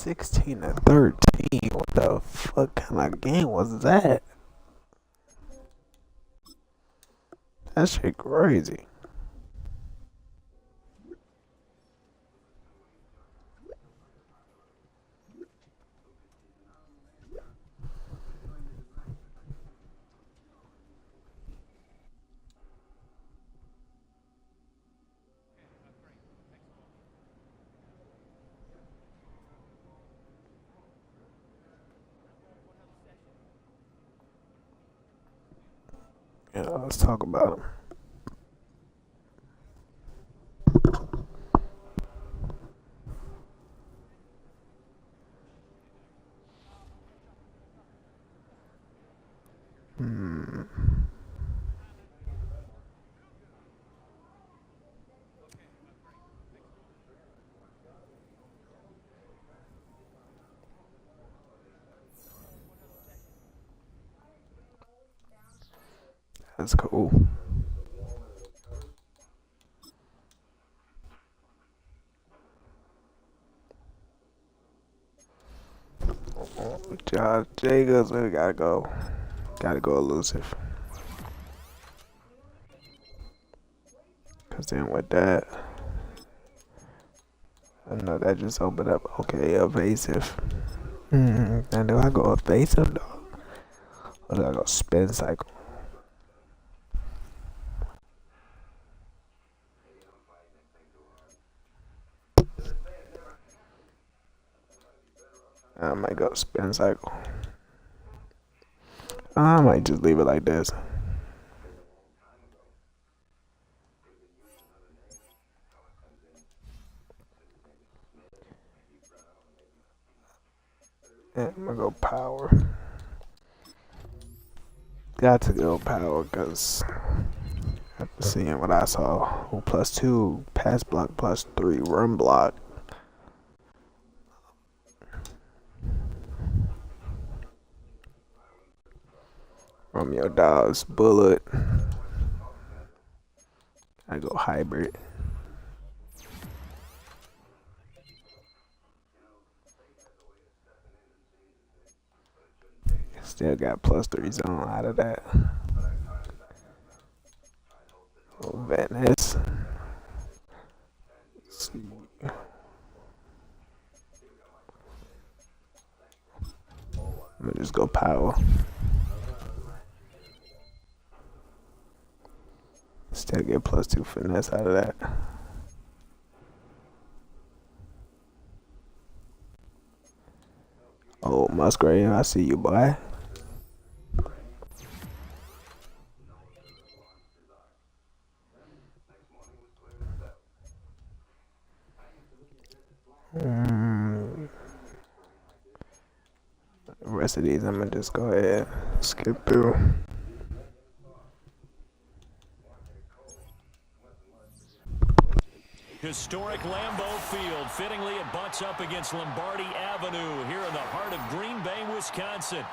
16-13. What the fuck kind of game was that? That shit crazy. Yeah, let's talk about him. That's cool. Josh Jacobs, we gotta go. Gotta go elusive. Cause then with that, I know that just opened up. Okay, evasive. And do I go evasive though? Or do I go spin cycle? I might go spin cycle. I might just leave it like this. And I'm gonna go power. Got to go power because after seeing what I saw, +2 pass block, +3 run block. Romeo Dobbs, bullet. I go hybrid. Still got +3 zone out of that. Oh, Venice. Let's see. I'm gonna just go power. Still get +2 finesse out of that. Oh, Musgrave, I see you, boy. The rest of these, I'm gonna just go ahead and skip through. Historic Lambeau Field. Fittingly, it butts up against Lombardi Avenue here in the heart of Green Bay, Wisconsin.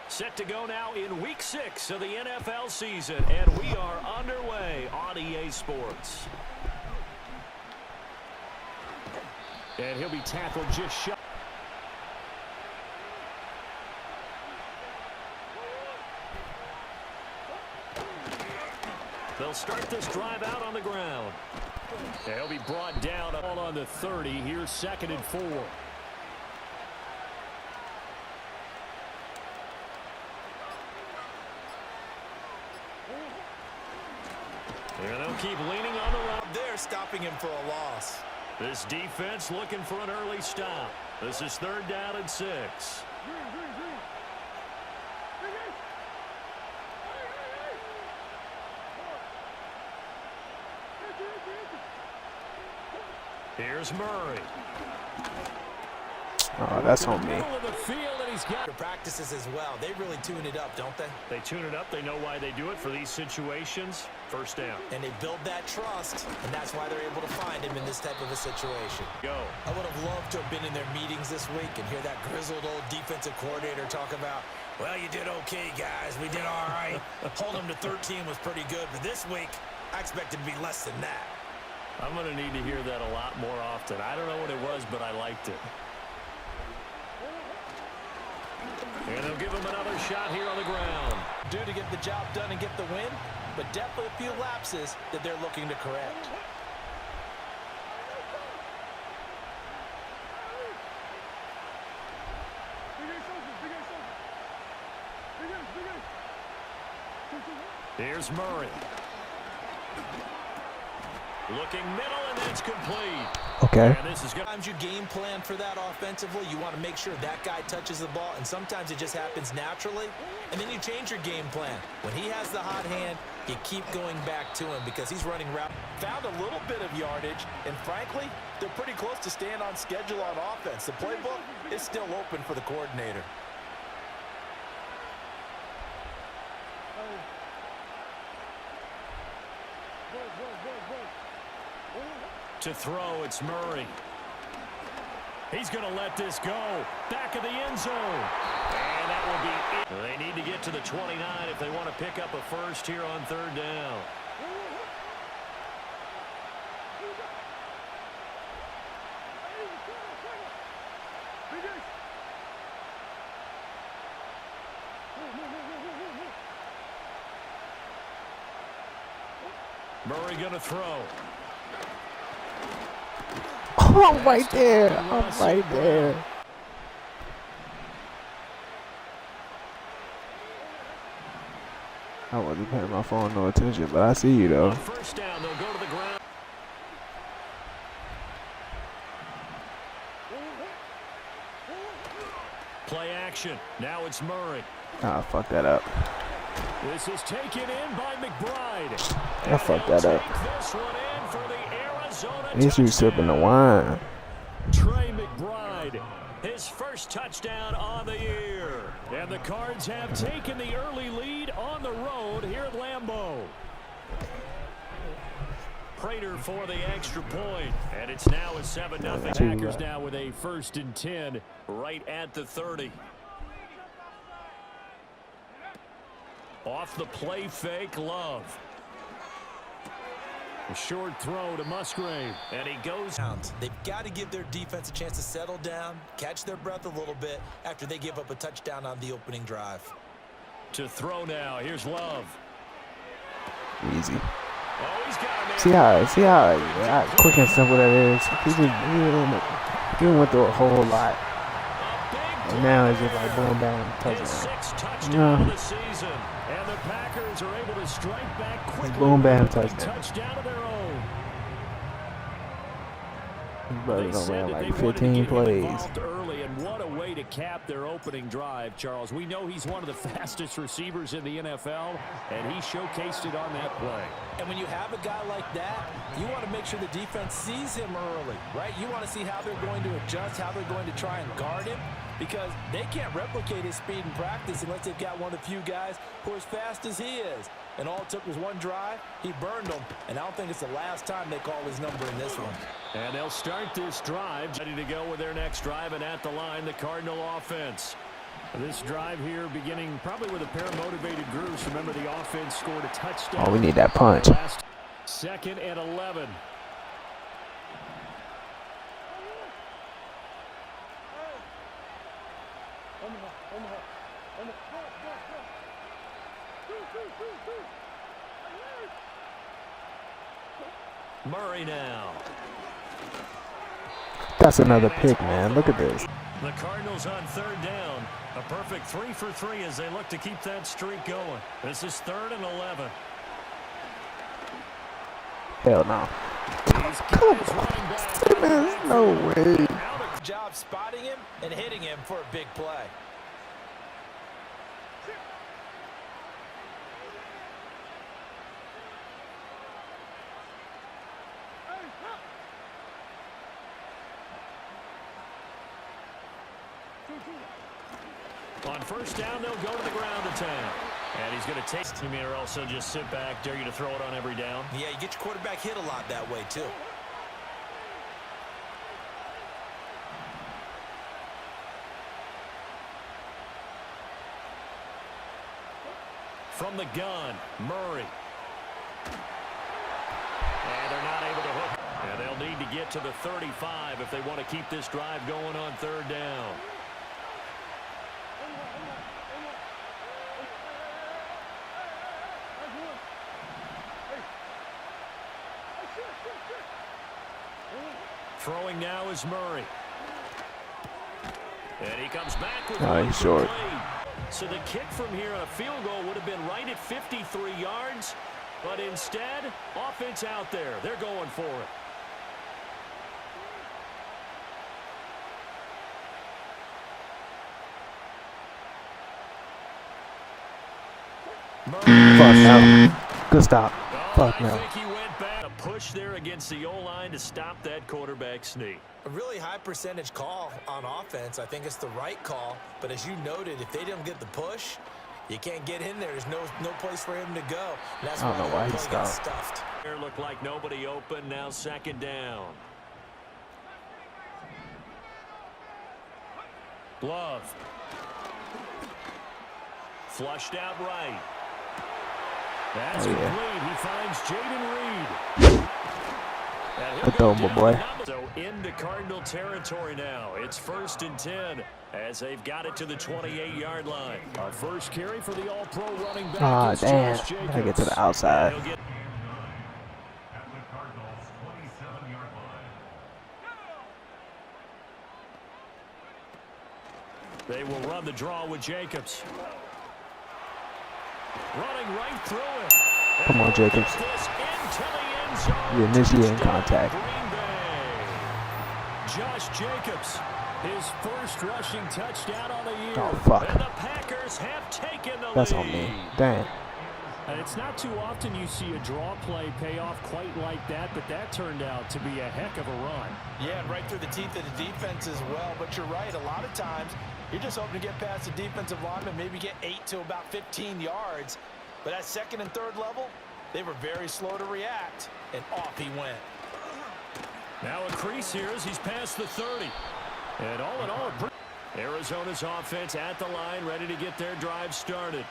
Set to go now in Week 6 of the NFL season, and we are underway on EA Sports. And he'll be tackled just shy. They'll start this drive out on the ground. And he'll be brought down all on the 30. Here's 2nd and 4. And they'll keep leaning on the run. They're stopping him for a loss. This defense looking for an early stop. This is 3rd down and 6. Here's Murray. Oh, that's on me. Practices as well. They really tune it up, don't they? They tune it up. They know why they do it for these situations. First down. And they build that trust, and that's why they're able to find him in this type of a situation. Go. I would have loved to have been in their meetings this week and hear that grizzled old defensive coordinator talk about, well, you did okay, guys. We did all right. Holding them to 13 was pretty good, but this week, I expected to be less than that. I'm going to need to hear that a lot more often. I don't know what it was, but I liked it. And they'll give him another shot here on the ground. Due to get the job done and get the win, but definitely a few lapses that they're looking to correct. Here's Murray. Looking middle, and that's complete. Okay. And this is good. Sometimes you game plan for that offensively. You want to make sure that guy touches the ball, and sometimes it just happens naturally. And then you change your game plan. When he has the hot hand, you keep going back to him because he's running route. Found a little bit of yardage, and frankly, they're pretty close to staying on schedule on offense. The playbook is still open for the coordinator. To throw, it's Murray. He's going to let this go. Back of the end zone. And that will be it. They need to get to the 29 if they want to pick up a first here on third down. Murray going to throw. Oh, I'm right there. I'm right there. I wasn't paying my phone no attention, but I see you though. First down, they'll go to the ground. Play action. Now it's Murray. Ah, fuck that up. This is taken in by McBride. I fucked that up. This one in for the Arizona At least you sipping the wine. Trey McBride, his first touchdown on the year. And the Cards have taken the early lead on the road here at Lambeau. Prater for the extra point. And it's now a 7-0. Packers now with a 1st and 10 right at the 30. Off the play fake, Love. A short throw to Musgrave, and he goes. They've got to give their defense a chance to settle down, catch their breath a little bit after they give up a touchdown on the opening drive. To throw now, here's Love. Easy. Oh, he's got him. See how quick and simple that is. He went through a whole lot. And now it's just like boom, bam, touchdown. 6th touchdown of the season. And the Packers are able to strike back quickly. Boom, bam, with a touchdown. touchdown of their own. His brother They ran said that like they wanted to 15 get him plays. involved early, and what a way to cap their opening drive, Charles. We know he's one of the fastest receivers in the NFL, and he showcased it on that play. And when you have a guy like that, you want to make sure the defense sees him early, right? You want to see how they're going to adjust, how they're going to try and guard him, because they can't replicate his speed in practice unless they've got one of the few guys who are as fast as he is. And all it took was one drive. He burned them, and I don't think it's the last time they call his number in this one. And they'll start this drive, ready to go with their next drive, and at the line, the Cardinal offense. This drive here beginning probably with a pair of motivated groups. Remember, the offense scored a touchdown. Oh, we need that punch. 2nd and 11. Murray now. That's another pick, man. Look at this. The Cardinals on 3rd down. A perfect 3 for 3 as they look to keep that streak going. This is 3rd and 11. Hell no. Come on. There's no way. Job spotting him and hitting him for a big play. On first down, they'll go to the ground attack. And he's going to take to me, or also just sit back, dare you to throw it on every down. Yeah, you get your quarterback hit a lot that way, too. From the gun, Murray. And they're not able to hook. And they'll need to get to the 35 if they want to keep this drive going on third down. Throwing now is Murray. And he comes back with he's short. So the kick from here on a field goal would have been right at 53 yards, but instead, offense out there. They're going for it. Fuck no. Good stop. Fuck no. I think he went back. A push there against the O-line to stop that quarterback sneak. A really high percentage call on offense. I think it's the right call. But as you noted, if they didn't get the push, you can't get in there. There's no place for him to go. And that's I don't know why he stopped. Stuffed. There looked like nobody open. Now second down. Love. Flushed out right. That's complete. He finds Jaden Reed. Good throw, my boy. So into Cardinal territory now. It's 1st and 10 as they've got it to the 28-yard line. Our first carry for the All-Pro running back. Ah, damn. I get to the outside. They will run the draw with Jacobs. Running right through it. Come on, Jacobs. You initiating contact. Josh Jacobs, his first rushing touchdown on the year. Oh, fuck. And the Packers have taken the That's lead. on me. Dang. And it's not too often you see a draw play pay off quite like that, but that turned out to be a heck of a run. Yeah, and right through the teeth of the defense as well. But you're right, a lot of times you're just hoping to get past the defensive lineman, maybe get 8 to about 15 yards. But at second and third level, they were very slow to react, and off he went. Now a crease here as he's past the 30. And all in all, Arizona's offense at the line, ready to get their drive started.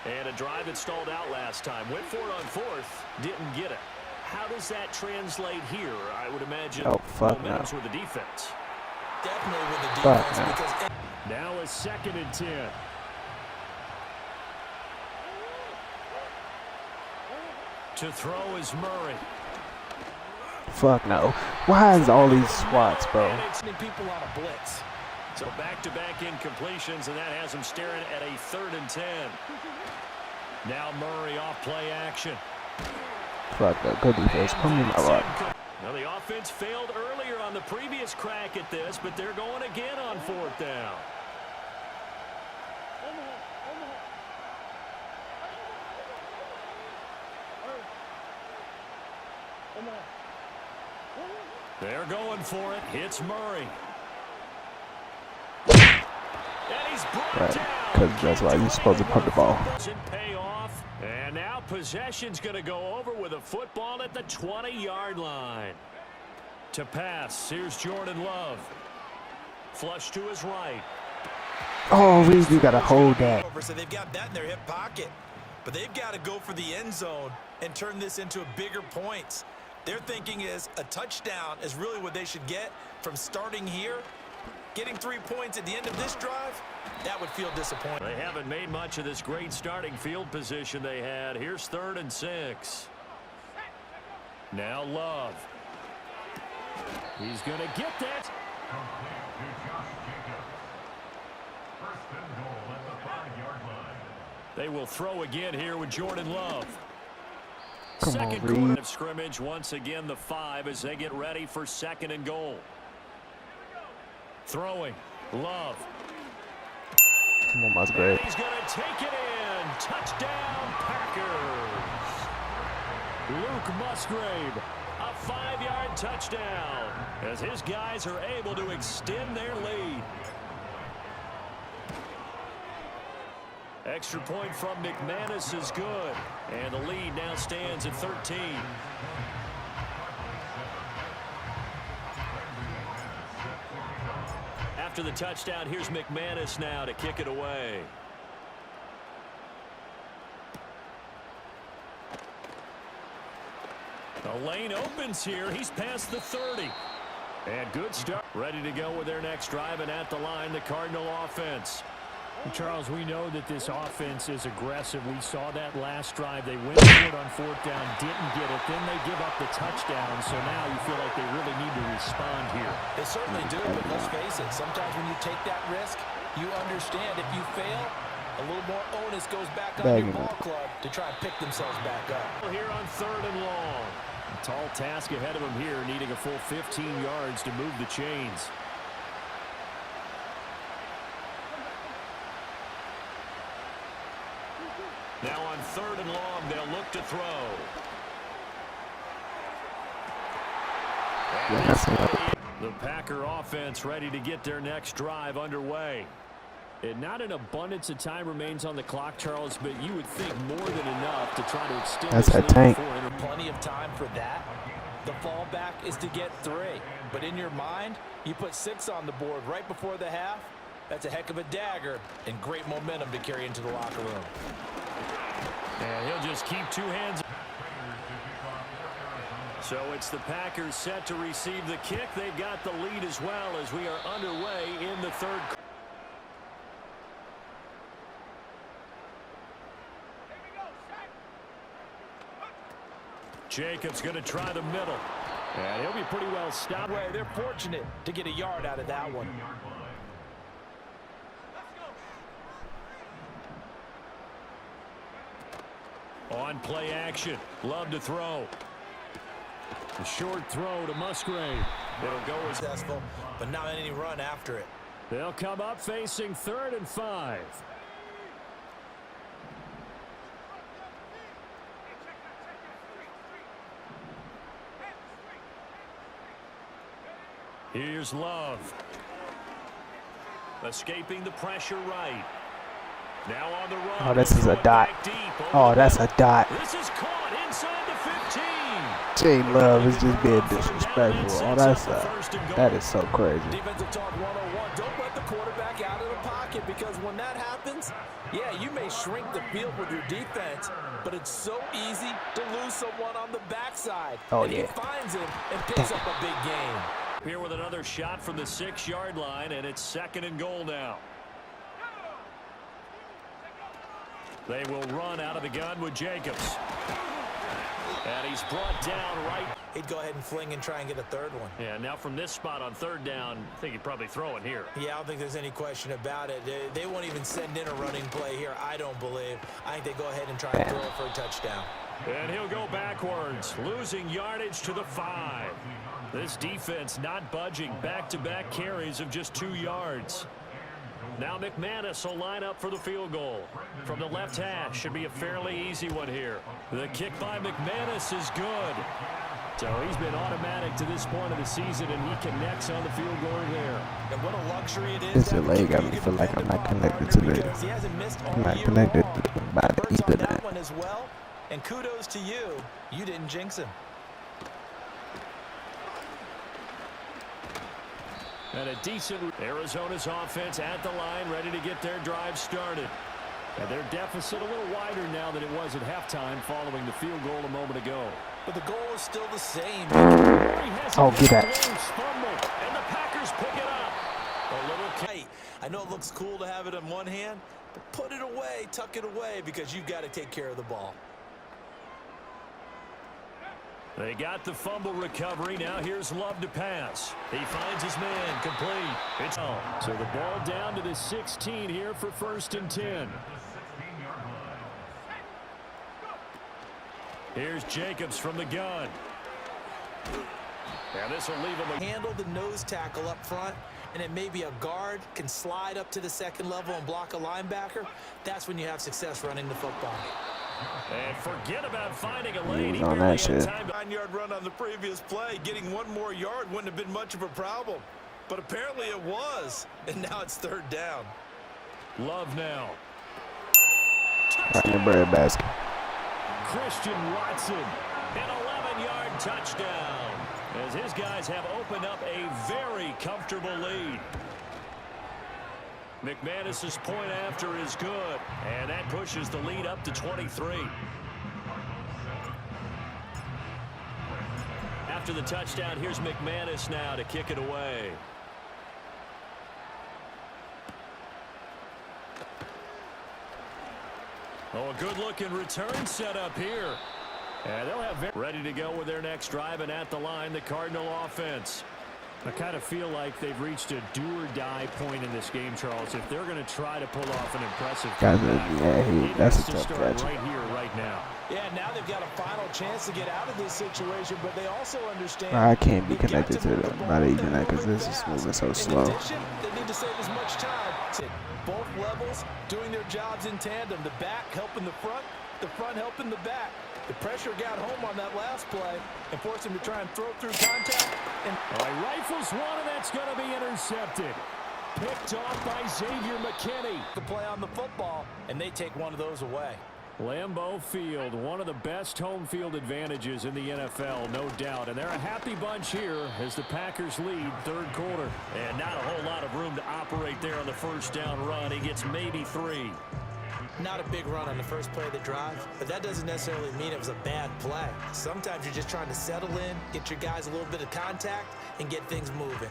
And a drive that stalled out last time. Went for it on 4th, didn't get it. How does that translate here? I would imagine momentum's with the defense. Definitely with the defense. Because now a 2nd and 10. To throw is Murray. Fuck no. Why is all these swats, bro? And it's people on a blitz. So back-to-back incompletions, and that has him staring at a 3rd and 10. Now Murray off play action. Fuck no. Good defense. Put me in my luck. Now the offense failed earlier on the previous crack at this, but they're going again on 4th down. They're going for it. Hits Murray. And he's brought down. Because that's why you're supposed to punt the ball. Doesn't pay off. And now possession's going to go over with a football at the 20-yard line. To pass, here's Jordan Love. Flush to his right. Oh, we got to hold that. So they've got that in their hip pocket. But they've got to go for the end zone and turn this into a bigger points. Their thinking is a touchdown is really what they should get from starting here. Getting 3 points at the end of this drive, that would feel disappointing. They haven't made much of this great starting field position they had. Here's 3rd and 6. Now Love. He's going to get that. They will throw again here with Jordan Love. Second quarter of scrimmage, once again the 5 as they get ready for 2nd and goal. Throwing, Love. Come on, Musgrave. He's going to take it in. Touchdown, Packers. Luke Musgrave, a 5-yard touchdown as his guys are able to extend their lead. Extra point from McManus is good. And the lead now stands at 13. After the touchdown, here's McManus now to kick it away. The lane opens here. He's past the 30. And good start. Ready to go with their next drive, and at the line, the Cardinal offense. Charles, we know that this offense is aggressive. We saw that last drive. They went for it on 4th down, didn't get it. Then they give up the touchdown, so now you feel like they really need to respond here. They certainly do, but let's face it. Sometimes when you take that risk, you understand if you fail, a little more onus goes back on your ball club to try and pick themselves back up. Here on 3rd and long. A tall task ahead of him here, needing a full 15 yards to move the chains. Now on 3rd and long, they'll look to throw. The Packer offense ready to get their next drive underway. And not an abundance of time remains on the clock, Charles, but you would think more than enough to try to extend this lead. Plenty of time for that. The fallback is to get 3. But in your mind, you put 6 on the board right before the half. That's a heck of a dagger and great momentum to carry into the locker room. And he'll just keep 2 hands. So it's the Packers set to receive the kick. They've got the lead as well as we are underway in the 3rd. Jacobs going to try the middle. And he'll be pretty well stopped. They're fortunate to get a yard out of that one. On play action. Love to throw. A short throw to Musgrave. It'll go as successful, but not any run after it. They'll come up facing 3rd and 5. Here's Love. Escaping the pressure right. Now on the run. Oh, this is a dot. Oh, that's a dot. This is caught inside the 15. Jay Love is just being disrespectful. Oh, that is so crazy. Defensive talk 101. Don't let the quarterback out of the pocket, because when that happens, yeah, you may shrink the field with your defense, but it's so easy to lose someone on the backside. Oh, and yeah. he finds him and picks up a big gain. Here with another shot from the 6-yard line, and it's 2nd and goal now. They will run out of the gun with Jacobs. And he's brought down right. He'd go ahead and fling and try and get a 3rd one. Yeah, now from this spot on 3rd down, I think he'd probably throw it here. Yeah, I don't think there's any question about it. They won't even send in a running play here, I don't believe. I think they go ahead and try and throw it for a touchdown. And he'll go backwards, losing yardage to the 5. This defense not budging. Back-to-back carries of just 2 yards. Now McManus will line up for the field goal. From the left hash, should be a fairly easy one here. The kick by McManus is good. So he's been automatic to this point of the season, and he connects on the field goal there. And what a luxury it is. This delay got me feel like I'm not connected to the. I'm not connected by the Ethernet. One as well. And kudos to you. You didn't jinx him. And a decent Arizona's offense at the line, ready to get their drive started. And their deficit a little wider now than it was at halftime following the field goal a moment ago. But the goal is still the same. Oh, get that. And the Packers pick it up. A little tight. I know it looks cool to have it in one hand, but put it away, tuck it away, because you've got to take care of the ball. They got the fumble recovery. Now here's Love to pass. He finds his man complete. It's home. So the ball down to the 16 here for 1st and 10. Here's Jacobs from the gun. And this will leave him. Handle the nose tackle up front, and then maybe a guard can slide up to the 2nd level and block a linebacker. That's when you have success running the football. And forget about finding a lane. He on barely that had shit. time. 9-yard run on the previous play. Getting one more yard wouldn't have been much of a problem. But apparently it was. And now it's 3rd down. Love now. Right in the bread basket. Christian Watson, an 11-yard touchdown, as his guys have opened up a very comfortable lead. McManus's point after is good, and that pushes the lead up to 23. After the touchdown, here's McManus now to kick it away. Oh, a good-looking return set up here. And they'll have ready to go with their next drive, and at the line, the Cardinal offense. I kind of feel like they've reached a do-or-die point in this game, Charles. If they're going to try to pull off an impressive comeback, that's a tough catch. Right here, right now. Yeah, now they've got a final chance to get out of this situation, but they also understand I can't be connected to the not even that because this is moving so slow. In addition, they need to save as much time. Both levels doing their jobs in tandem. The back helping the front helping the back. The pressure got home on that last play and forced him to try and throw through contact. And he rifles one, and that's going to be intercepted. Picked off by Xavier McKinney. The play on the football, and they take one of those away. Lambeau Field, one of the best home field advantages in the NFL, no doubt. And they're a happy bunch here as the Packers lead third quarter. And not a whole lot of room to operate there on the first down run. He gets maybe 3. Not a big run on the first play of the drive, but that doesn't necessarily mean it was a bad play. Sometimes you're just trying to settle in, get your guys a little bit of contact, and get things moving.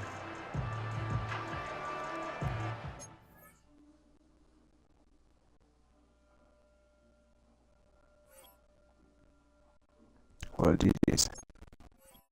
Well, GG's.